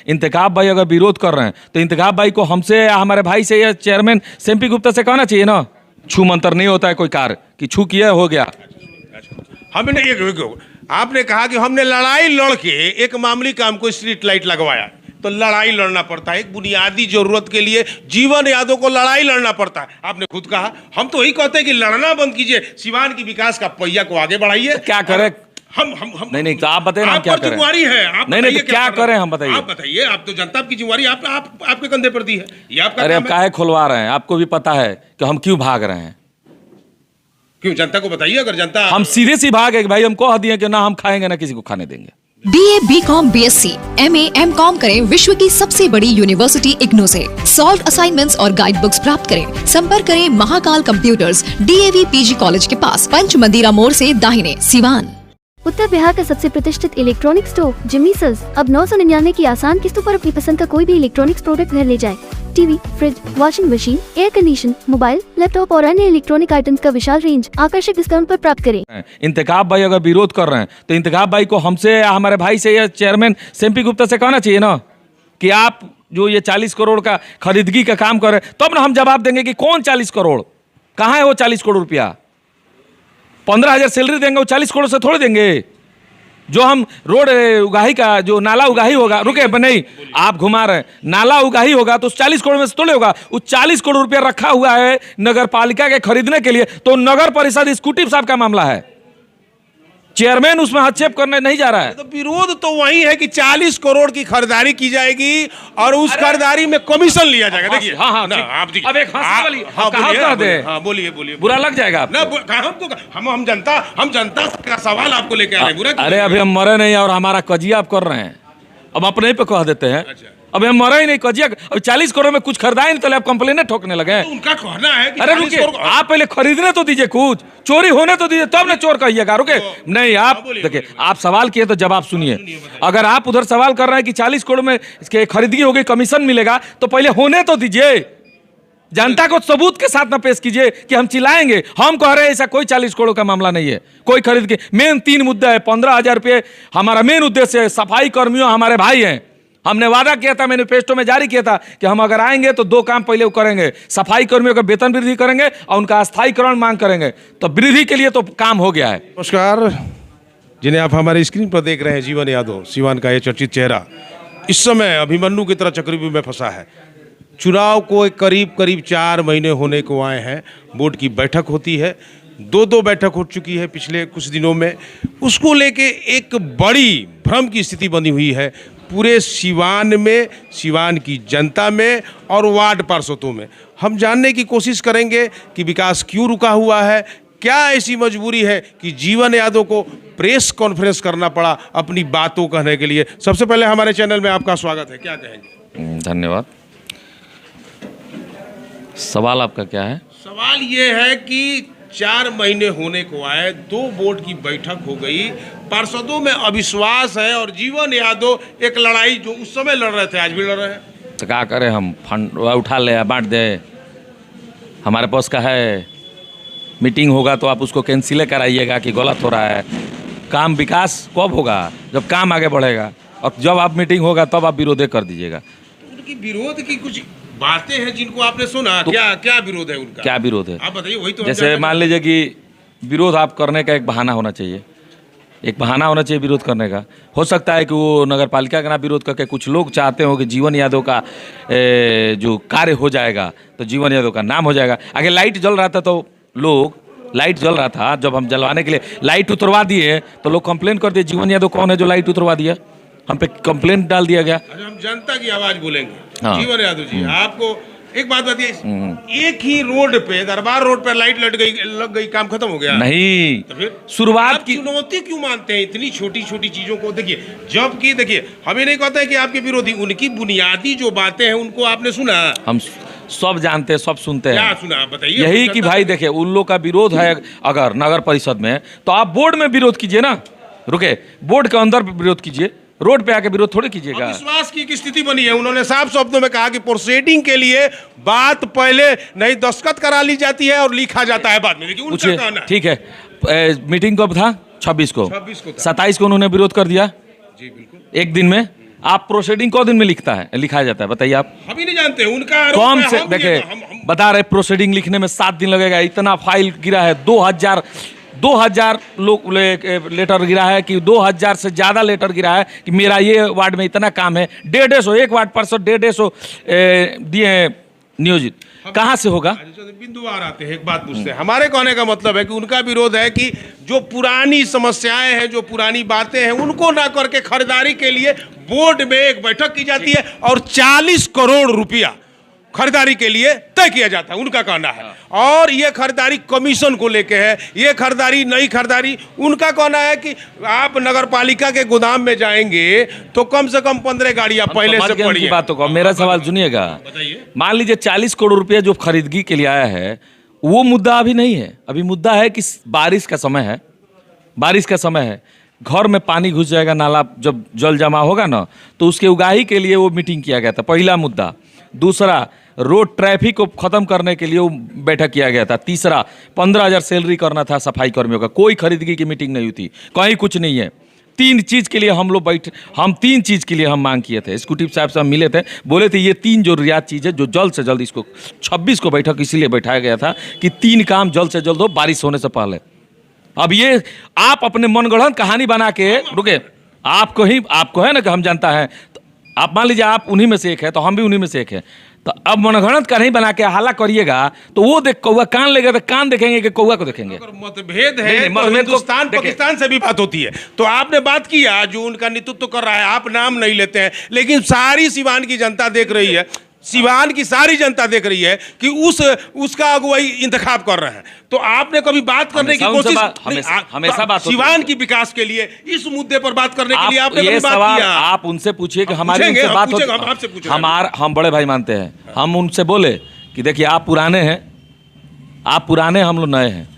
इंतखाब भाई अगर विरोध कर रहे हैं तो इंतखाब भाई को हमसे या हमारे भाई से या चेयरमैन सेम्पी गुप्ता से कहना चाहिए ना। छू मंतर नहीं होता है कोई कार्य कि छू किया हो गया। हमने आपने कहा कि हमने लड़ाई लड़ के एक मामूली काम को स्ट्रीट लाइट लगवाया, तो लड़ाई लड़ना पड़ता है एक बुनियादी जरूरत के लिए। जीवन यादव को लड़ाई लड़ना पड़ता है। आपने खुद कहा, हम तो यही कहते हैं कि लड़ना बंद कीजिए, सिवान की विकास का पहिया को आगे बढ़ाइए। क्या करें हम नहीं तो आप बताइए ना क्या करें। जिम्मेवारी है आप नहीं तो क्या करें हम बताइए। आप बताइए, आप तो जनता की जिम्मेवारी आपके कंधे पर दी है, ये आपका अरे काम अब काहे खुलवा रहे हैं, आपको भी पता है कि हम क्यों भाग रहे हैं। क्यों जनता को बताइए, अगर जनता हम सीधे सी भागे कि भाई हम कह दिए कि ना हम खाएंगे ना किसी को खाने देंगे। BA, BCom, BSc, MA, MCom करें विश्व की सबसे बड़ी यूनिवर्सिटी इग्नू से। सॉल्व असाइनमेंट्स और गाइड बुक्स प्राप्त करें। संपर्क करें Mahakal computers, DAV PG college के पास, पंच मंदिरा मोड़ से दाहिने, सिवान। उत्तर बिहार का सबसे प्रतिष्ठित इलेक्ट्रॉनिक स्टोर जिम्मी सेल्स अब 999 की आसान किस्तों पर अपनी पसंद का कोई भी इलेक्ट्रॉनिक्स प्रोडक्ट घर ले जाए। TV, fridge, washing machine, air condition, mobile, laptop और अन्य इलेक्ट्रॉनिक आइटम्स का विशाल रेंज आकर्षक डिस्काउंट पर प्राप्त करें। इंतखाब भाई अगर विरोध कर रहे हैं तो इंतखाब भाई को हमसे या हमारे भाई से या चेयरमैन सेम्पी गुप्ता से कहना चाहिए ना कि आप जो ये 40 करोड़ का खरीदगी का काम कर रहे हैं, तब ना हम जवाब देंगे कि कौन 40 करोड़, कहाँ है वो 40 करोड़ रुपया। 15,000 सैलरी देंगे, वो 40 करोड़ से थोड़े देंगे। जो हम रोड उगाही का जो नाला उगाही होगा, रुके नहीं आप घुमा रहे हैं, नाला उगाही होगा तो उस 40 करोड़ में से थोड़े होगा। उस 40 करोड़ रुपया रखा हुआ है नगर पालिका के खरीदने के लिए, तो नगर परिषद स्कूटी साहब का मामला है, चेयरमैन उसमें हस्तक्षेप करने नहीं जा रहा है। तो विरोध तो वही है कि 40 करोड़ की खरीदारी की जाएगी और उस खरीदारी में कमीशन लिया जाएगा। देखिए हाँ ना, आप अब एक हंसने वाली कहावत कर दे। बोलिए बुरा लग जाएगा आपको। ना हम जनता का सवाल आपको लेके आ रहे हैं। बुरा अरे अभी हम मरे नहीं और हमारा कजिया आप कर रहे हैं, अब अपने ही पे कह देते हैं। अब हम मरा ही नहीं, कजिया अब 40 करोड़ में कुछ खरीदा ही नहीं, तो आप कंप्लेन ठोकने लगे। तो उनका कहना है कि अरे रुकिए, आप पहले खरीदने तो दीजिए, कुछ चोरी होने तो दीजिए, तब ना चोर कहिएगा। रुके नहीं, आप देखिए, आप सवाल किए तो जवाब सुनिए। अगर आप उधर सवाल कर रहे हैं कि 40 करोड़ में इसके खरीदगी होगी, कमीशन मिलेगा, तो पहले होने तो दीजिए। जनता को सबूत के साथ ना पेश कीजिए कि हम चिल्लाएंगे। हम कह रहे हैं ऐसा कोई 40 करोड़ का मामला नहीं है, कोई खरीद के। मेन 3 मुद्दा है, 15,000 रुपये हमारा मेन उद्देश्य है। सफाई कर्मियों हमारे भाई हैं, हमने वादा किया था, मैनिफेस्टो में जारी किया था कि हम अगर आएंगे तो 2 काम पहले वो करेंगे, सफाई कर्मियों का वेतन वृद्धि करेंगे और उनका अस्थायीकरण मांग करेंगे। तो वृद्धि के लिए तो काम हो गया है। नमस्कार, जिन्हें आप हमारे स्क्रीन पर देख रहे हैं, जीवन यादव, सिवान का ये चर्चित चेहरा, इस समय अभिमन्यु की तरह चक्रव्यूह में फंसा है। चुनाव को करीब 4 महीने होने को आए हैं। बोर्ड की बैठक होती है, 2 बैठक हो चुकी है पिछले कुछ दिनों में। उसको लेके एक बड़ी भ्रम की स्थिति बनी हुई है पूरे सिवान में, सिवान की जनता में और वार्ड पार्षदों में। हम जानने की कोशिश करेंगे कि विकास क्यों रुका हुआ है, क्या ऐसी मजबूरी है कि जीवन यादव को प्रेस कॉन्फ्रेंस करना पड़ा अपनी बातों कहने के लिए। सबसे पहले हमारे चैनल में आपका स्वागत है, क्या कहेंगे? धन्यवाद। सवाल आपका क्या है? सवाल ये है कि 4 महीने होने को आए, 2 बोर्ड की बैठक हो गई, पार्षदों में अविश्वास है और जीवन यादव एक लड़ाई जो उस समय लड़ रहे थे आज भी लड़ रहे हैं। तो क्या करें, हम फंड उठा ले बांट दे, हमारे पास का है। मीटिंग होगा तो आप उसको कैंसिल कराइएगा कि गलत हो रहा है। काम विकास कब होगा? जब काम आगे बढ़ेगा, और जब आप मीटिंग होगा तब आप विरोध कर दीजिएगा। उनकी विरोध की कुछ बातें हैं जिनको आपने सुना, तो क्या विरोध है उनका? क्या विरोध है? आप बताइए। वही तो जैसे मान लीजिए कि विरोध आप करने का एक बहाना होना चाहिए, एक बहाना होना चाहिए विरोध करने का। हो सकता है कि वो नगर पालिका का ना विरोध करके कुछ लोग चाहते हो कि जीवन यादव का जो कार्य हो जाएगा तो जीवन यादव का नाम हो जाएगा। आगे लाइट जल रहा था तो लोग, लाइट जल रहा था, जब हम जलवाने के लिए लाइट उतरवा दिए तो लोग कंप्लेन कर दिए, जीवन यादव कौन है जो लाइट उतरवा दिया? हम पे कंप्लेंट डाल दिया गया। हम जनता की आवाज बोलेंगे। हाँ। जीवन यादव जी, आपको एक बात बताइए, एक ही रोड पे, दरबार रोड पे लाइट लग गई, काम खत्म हो गया? नहीं, तो फिर शुरुआत की चुनौती क्यों मानते हैं इतनी छोटी छोटी चीजों को? देखिए, जबकि देखिए, हमें नहीं कहता है कि आपके विरोधी, उनकी बुनियादी जो बातें हैं उनको आपने सुना? हम सब जानते हैं, सब सुनते हैं। क्या सुना बताइए? यही कि भाई देखिए, उन लोग का विरोध है अगर नगर परिषद में, तो आप बोर्ड में विरोध कीजिए ना। रुके, बोर्ड के अंदर विरोध कीजिए, रोड पे आके विरोध थोड़े कीजिएगा। विश्वास की एक स्थिति बनी है। उन्होंने साफ शब्दों में कहा कि प्रोसीडिंग के लिए बात पहले नहीं दस्तखत करा ली जाती है और लिखा जाता है बाद में। देखिए, उनका कहना है। ठीक है, मीटिंग कब था? 26 को। 26 को था। 27 को उन्होंने विरोध कर दिया। जी बिल्कुल, एक दिन में। आप प्रोसीडिंग को दिन में लिखाया जाता है, बताइए आप। हम ही नहीं जानते, उनका आरोप कौन है, से हम देखे हम बता रहे प्रोसीडिंग लिखने में 7 दिन लगेगा, इतना फाइल गिरा है, 2000 लोग लेटर गिरा है कि 2000 से ज़्यादा लेटर गिरा है कि मेरा ये वार्ड में इतना काम है, 150 एक वार्ड पर 150 दिए नियोजित, कहाँ से होगा? बिंदुवार आते हैं, एक बात पूछते हैं। हमारे कहने का मतलब है कि उनका विरोध है कि जो पुरानी समस्याएं हैं, जो पुरानी बातें हैं, उनको ना करके खरीदारी के लिए बोर्ड में एक बैठक की जाती है और 40 करोड़ रुपया खरीदारी के लिए तय किया जाता है, उनका कहना है। और ये खरीदारी कमीशन को लेके है, ये खरीदारी नई खरीदारी, उनका कहना है कि आप नगर पालिका के गोदाम में जाएंगे तो कम से कम 15 गाड़ियां पहले से पड़ी हैं। बातों को मेरा सवाल सुनिएगा, मान लीजिए 40 करोड़ रुपया जो खरीदगी के लिए आया है, वो मुद्दा अभी नहीं है। अभी मुद्दा है कि बारिश का समय है, बारिश का समय है, घर में पानी घुस जाएगा, नाला जब जल जमा होगा ना, तो उसके उगाही के लिए वो मीटिंग किया गया था, पहला मुद्दा। दूसरा, रोड ट्रैफिक को खत्म करने के लिए वो बैठक किया गया था। तीसरा, 15,000 सैलरी करना था सफाई कर्मियों का। कोई खरीदगी की मीटिंग नहीं हुई थी, कहीं कुछ नहीं है। 3 चीज़ के लिए हम लोग हम 3 चीज़ के लिए हम मांग किए थे। एग्जीक्यूटिव साहब से हम मिले थे, बोले थे ये 3 जो रियायत चीज़ है, जो जल्द से जल्द, इसको 26 को बैठक इसीलिए बैठाया गया था कि 3 काम जल्द से जल्द हो, बारिश होने से पहले। अब ये आप अपने मनगढ़ंत कहानी बना के रुके, आपको है ना कि हम जानता है, तो आप मान लीजिए आप उन्हीं में से एक है, तो हम भी उन्हीं में से एक है। तो अब मनगढ़ंत का नहीं बना के हल्ला करिएगा तो वो देख कौवा कान लेगा तो कान देखेंगे कि कौवा को देखेंगे। अगर मतभेद है नहीं, तो मतभेद हिंदुस्तान पाकिस्तान से भी बात होती है। तो आपने बात किया, जो उनका नेतृत्व कर रहा है, आप नाम नहीं लेते हैं, लेकिन सारी सिवान की जनता देख रही है, सिवान की सारी जनता देख रही है कि उसका अगुवाई इंतखाब कर रहे हैं। तो आपने कभी बात करने की कोशिश, हमेशा बात सिवान की विकास के लिए इस मुद्दे पर बात करने के लिए आपने कभी बात सवाल किया? आप उनसे पूछिए कि हमारी उनसे बात होती, हम आपसे पूछेंगे। हम बड़े भाई मानते हैं, हम उनसे बोले कि देखिए आप पुराने हैं, हम लोग नए हैं,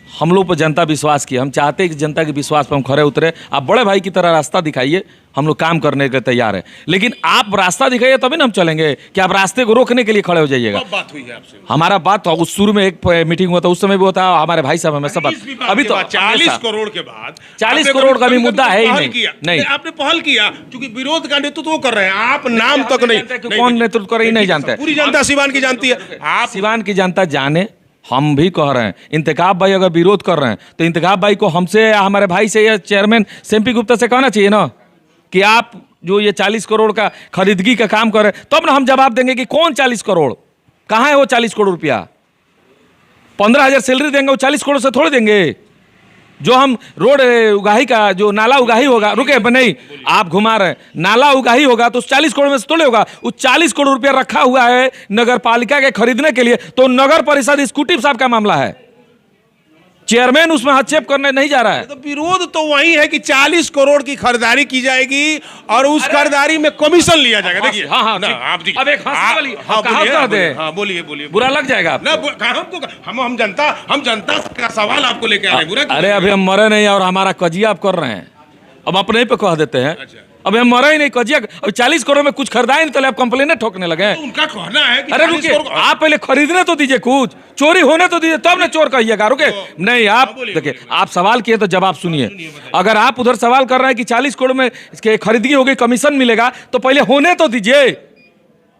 हम लोग पर जनता विश्वास की, हम चाहते हैं कि जनता के विश्वास पर हम खड़े उतरे। आप बड़े भाई की तरह रास्ता दिखाइए, हम लोग काम करने के लिए तैयार है, लेकिन आप रास्ता दिखाइए तभी ना हम चलेंगे कि आप रास्ते को रोकने के लिए खड़े हो जाइएगा। बात हुई है आपसे? हमारा बात तो उस शुरू में एक मीटिंग हुआ था, उस समय भी होता है, हमारे भाई साहब हमें सब अभी तो 40 करोड़ के बाद 40 करोड़ का भी मुद्दा है ही नहीं। आपने पहल किया, क्योंकि विरोध का नेतृत्व वो कर रहे हैं, आप नाम तक नहीं, कौन नेतृत्व कर रही नहीं जानते, पूरी जनता सिवान की जानती है। आप सिवान की जनता जाने, हम भी कह रहे हैं, इंतखाब भाई अगर विरोध कर रहे हैं तो इंतखाब भाई को हमसे या हमारे भाई से या चेयरमैन सेम्पी गुप्ता से कहना चाहिए ना कि आप जो ये 40 करोड़ का खरीदगी का काम कर रहे हैं, तब ना हम जवाब देंगे कि कौन 40 करोड़, कहाँ है वो 40 करोड़ रुपया। 15,000 सैलरी देंगे, वो 40 करोड़ से थोड़ी देंगे। जो हम रोड उगाही का जो नाला उगाही होगा, रुके नहीं आप घुमा रहे हैं, नाला उगाही होगा तो उस 40 करोड़ में से थोड़े होगा, उस 40 करोड़ रुपया रखा हुआ है नगर पालिका के खरीदने के लिए, तो नगर परिषद एग्जीक्यूटिव साहब का मामला है, चेयरमैन उसमें हस्तक्षेप करने नहीं जा रहा है। तो विरोध तो वही है कि 40 करोड़ की खरीदारी की जाएगी और उस खरीदारी में कमीशन लिया जाएगा। देखिए, हाँ, आप देखिए, अब एक हंसी वाली कहावत कर दे, बोलिए, बुरा लग जाएगा आपको। ना, हम जनता का सवाल आपको लेके आ रहे हैं, बुरा क्यों? अरे अभी हम मरे नहीं और हमारा कजिया आप कर रहे हैं, अब अपने ही पे कह देते हैं। अच्छा। अभी हम मरे ही नहीं, कजिया अब 40 करोड़ में कुछ खरीदा ही नहीं, तो आप कंप्लेन ठोकने लगे। तो उनका कहना है कि अरे रुकिए, आप पहले खरीदने तो दीजिए, कुछ चोरी होने तो दीजिए, तब ना चोर कहिएगा। रुके नहीं, आप देखिए, आप सवाल किए तो जवाब सुनिए। अगर आप उधर सवाल कर रहे हैं कि 40 करोड़ में इसके खरीदगी होगी, कमीशन मिलेगा, तो पहले होने तो दीजिए,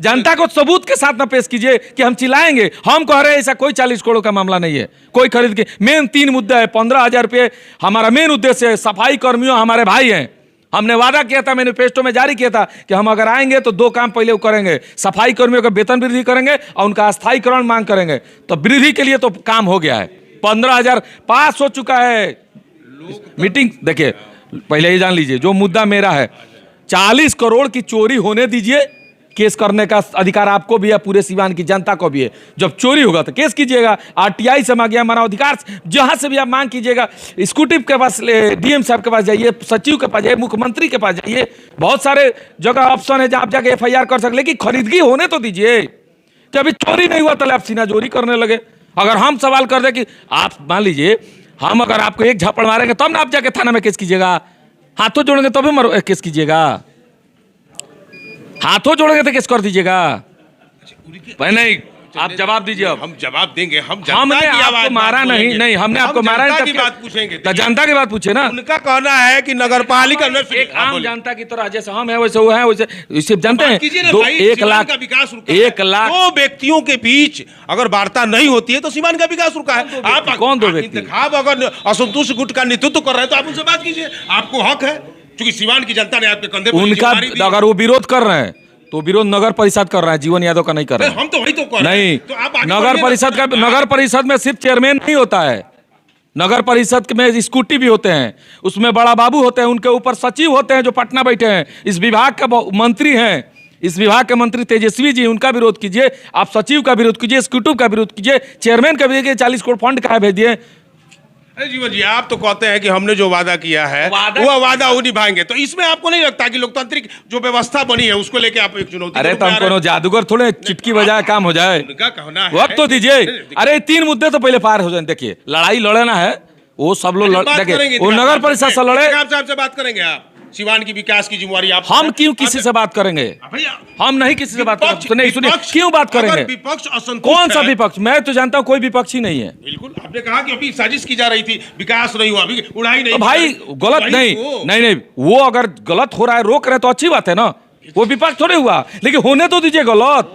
जनता को सबूत के साथ ना पेश कीजिए कि हम चिल्लाएंगे। हम कह रहे हैं ऐसा कोई 40 करोड़ का मामला नहीं है, कोई खरीद के। मेन 3 मुद्दा है, 15,000 रुपये हमारा मेन उद्देश्य है। सफाई कर्मियों हमारे भाई हैं, हमने वादा किया था, मैनिफेस्टो में जारी किया था कि हम अगर आएंगे तो 2 काम पहले वो करेंगे, सफाई कर्मियों का वेतन वृद्धि करेंगे और उनका अस्थायीकरण मांग करेंगे। तो वृद्धि के लिए तो काम हो गया है, 15,000 पास हो चुका है। मीटिंग देखिए, पहले ये जान लीजिए, जो मुद्दा मेरा है, 40 करोड़ की चोरी होने दीजिए, केस करने का अधिकार आपको भी है, पूरे सिवान की जनता को भी है। जब चोरी होगा तो केस कीजिएगा, आरटीआई से मांगिए, हमारा अधिकार जहां से भी आप मांग कीजिएगा। एग्जीक्यूटिव के पास, डीएम साहब के पास जाइए, सचिव के पास जाइए, मुख्यमंत्री के पास जाइए, बहुत सारे जगह ऑप्शन है जहां आप जाके एफआईआर कर सकते, लेकिन खरीदगी होने तो दीजिए। कि अभी चोरी नहीं हुआ तो आप सीना चोरी करने लगे। अगर हम सवाल कर दे कि आप मान लीजिए, हम अगर आपको एक झापड़ मारेंगे तब ना आप जाके थाना में केस कीजिएगा, हाथों जोड़ेंगे तभी केस कीजिएगा, हाथों जोड़ेंगे तो केस कर दीजिएगा। नहीं, आप जवाब दीजिए अब। हम जवाब देंगे, हम जनता हमने की आवाज आपको मारा बात नहीं, बोलेंगे। नहीं हमने हम आपको मारा जनता नहीं, की बात पूछेंगे। तो जनता की बात पूछे ना। उनका कहना है कि नगर पालिका एक आम जनता की तरह जैसे हम है वैसे वो है, वैसे इसे जानते हैं। एक लाख 2 व्यक्तियों के बीच अगर वार्ता नहीं होती है तो सीमान का विकास रुका है। आप कौन 2 व्यक्ति? इंतखाब अगर असंतोष गुट का नेतृत्व कर रहे हैं तो आप उनसे बात कीजिए, आपको हक है, क्योंकि सीवान की जनता ने आपके कंधे पर उनका जिम्मेदारी दी है। अगर वो विरोध कर रहे हैं तो विरोध नगर परिषद कर रहा है, जीवन यादव का नहीं कर रहे हैं। हम तो वही तो कर रहे हैं। नहीं, तो आप आगे नगर बढ़िए ना। परिषद का, नगर परिषद में सिर्फ चेयरमैन नहीं होता है, नगर परिषद में स्कूटी भी होते हैं, उसमें बड़ा बाबू होते हैं, उनके ऊपर सचिव होते हैं जो पटना बैठे हैं, इस विभाग का मंत्री हैं, इस विभाग के मंत्री तेजस्वी जी, उनका विरोध कीजिए, आप सचिव का विरोध कीजिए, स्कूटू का विरोध कीजिए, चेयरमैन का विरोध कीजिए, 40 करोड़ फंड कहाँ भेज दिए। अरे जीवन जी, आप तो कहते हैं कि हमने जो वादा किया है वो वादा वो निभाएंगे, तो इसमें आपको नहीं लगता कि लोकतांत्रिक जो व्यवस्था बनी है उसको लेके आप एक चुनौती? अरे तो हम कोनो जादूगर थोड़े चिटकी बजाए काम हो जाए, उनका कहना है। वक्त तो दीजिए। अरे 3 मुद्दे तो पहले पार हो जाए। देखिए लड़ाई लड़ना है, वो सब लोग देखिए, वो नगर परिषद से लड़े। साहब से बात करेंगे आप, सिवान की विकास की जिम्मेवारी आप। हम क्यों किसी से बात करेंगे? हम नहीं किसी से बात करेंगे। नहीं सुनिए, क्यों बात करेंगे? विपक्ष असंतुष्ट कौन सा है। विपक्ष? मैं तो जानता हूं कोई विपक्ष ही नहीं है। बिल्कुल, आपने कहा कि अभी साजिश की जा रही थी, विकास नहीं हुआ, अभी उड़ाई नहीं। तो भाई गलत नहीं, नहीं वो अगर गलत हो रहा है रोक रहे तो अच्छी बात है ना, वो विपक्ष थोड़े हुआ, लेकिन होने तो दीजिए गलत।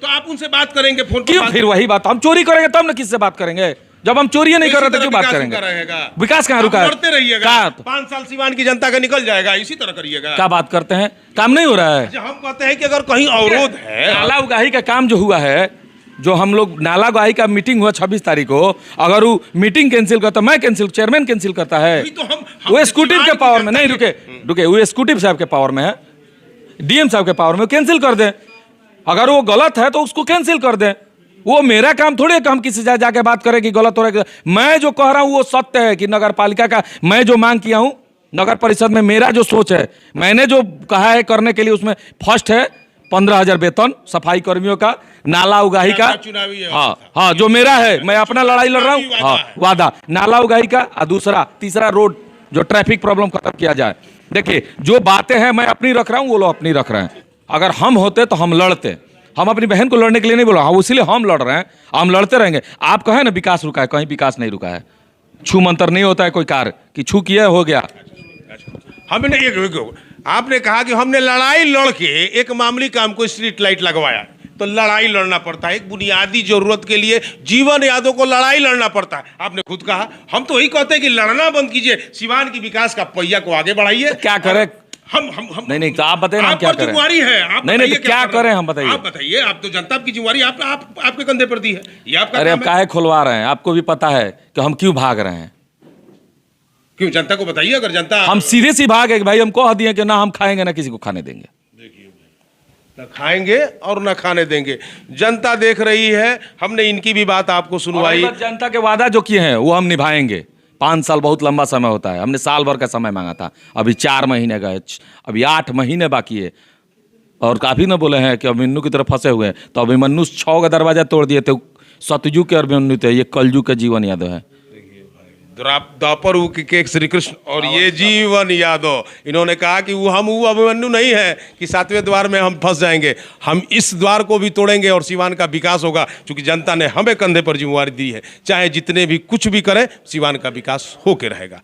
तो आप उनसे बात करेंगे फोन पर? क्यों? फिर वही बात, हम चोरी करेंगे तब ना किससे बात करेंगे? जब हम चोरी नहीं कर रहे तो क्यों बात करेंगे? विकास कहाँ रुका है? करते रहिएगा, 5 साल सिवान की जनता का निकल जाएगा, इसी तरह करिएगा। क्या बात करते हैं? काम नहीं हो रहा है। हम कहते हैं कि अगर कहीं अवरोध है, नाला उगाही का काम जो हुआ है, जो हम लोग नाला उगाही का मीटिंग हुआ 26 तारीख को, अगर वो मीटिंग कैंसिल करता, मैं कैंसिल, चेयरमैन कैंसिल करता है, वो एक्जीक्यूटिव के पावर में नहीं, रुके वो एक्जीक्यूटिव साहब के पावर में है, डीएम साहब के पावर में, कैंसिल कर दें। अगर वो गलत है तो उसको कैंसिल कर दें। वो मेरा काम थोड़ी है कि हम किसी से जाके बात करें कि गलत हो रहा है। मैं जो कह रहा हूं वो सत्य है कि नगर पालिका का मैं जो मांग किया हूं नगर परिषद में, मेरा जो सोच है, मैंने जो कहा है करने के लिए, उसमें फर्स्ट है 15,000 वेतन सफाई कर्मियों का, नाला उगाही का। हाँ, जो मेरा है, मैं अपना लड़ाई लड़ रहा हूँ। हाँ, वादा नाला उगाही का, और तीसरा रोड जो ट्रैफिक प्रॉब्लम खत्म किया जाए। देखिए जो बातें हैं मैं अपनी रख रहा हूँ, वो लोग अपनी रख रहे हैं। अगर हम होते तो हम लड़ते, हम अपनी बहन को लड़ने के लिए नहीं बोला, हाँ इसीलिए हम लड़ रहे हैं, हम लड़ते रहेंगे। आप कहें ना विकास रुका है, कहीं विकास नहीं रुका है। छू मंतर नहीं होता है कोई कार्य कि छू किया हो गया। हमने आपने कहा कि हमने लड़ाई लड़ के एक मामूली काम को स्ट्रीट लाइट लगवाया, तो लड़ाई लड़ना पड़ता है, एक बुनियादी जरूरत के लिए जीवन यादव को लड़ाई लड़ना पड़ता है। आपने खुद कहा, हम तो वही कहते हैं कि लड़ना बंद कीजिए, सिवान की विकास का पहिया को आगे बढ़ाइए। क्या करें? हम नहीं तो आप बताइए ना, क्या करें? जिम्मेवारी है, आप नहीं तो क्या करें? हम बताइए, आप बताइए। आप तो जनता की जिम्मेवारी आपके कंधे पर दी है, ये आपका। अरे अब काहे खुलवा रहे हैं? आपको भी पता है कि हम क्यों भाग रहे हैं। क्यों? जनता को बताइए। अगर जनता, हम सीधे सी भाग है कि भाई हम कह दिए कि ना हम खाएंगे ना किसी को खाने देंगे। न खाएंगे और न खाने देंगे। जनता देख रही है, हमने इनकी भी बात आपको सुनवाई। जनता के वादा जो किए हैं वो हम निभाएंगे। 5 साल बहुत लंबा समय होता है, हमने साल भर का समय मांगा था, अभी 4 महीने गए, अभी 8 महीने बाकी है। और काफी न बोले हैं कि अभिमन्यु की तरफ फंसे हुए हैं, तो अभिमन्यु 6 का दरवाजा तोड़ दिए थे। सतयुग के अभिमन्यु थे, ये कलयुग के जीवन यादव है। द्वापर के श्री कृष्ण और ये जीवन यादव, इन्होंने कहा कि वो अभिमन्यु नहीं है कि 7वें द्वार में हम फंस जाएंगे, हम इस द्वार को भी तोड़ेंगे और सिवान का विकास होगा, क्योंकि जनता ने हमें कंधे पर जिम्मेवारी दी है। चाहे जितने भी कुछ भी करें, सिवान का विकास होके रहेगा।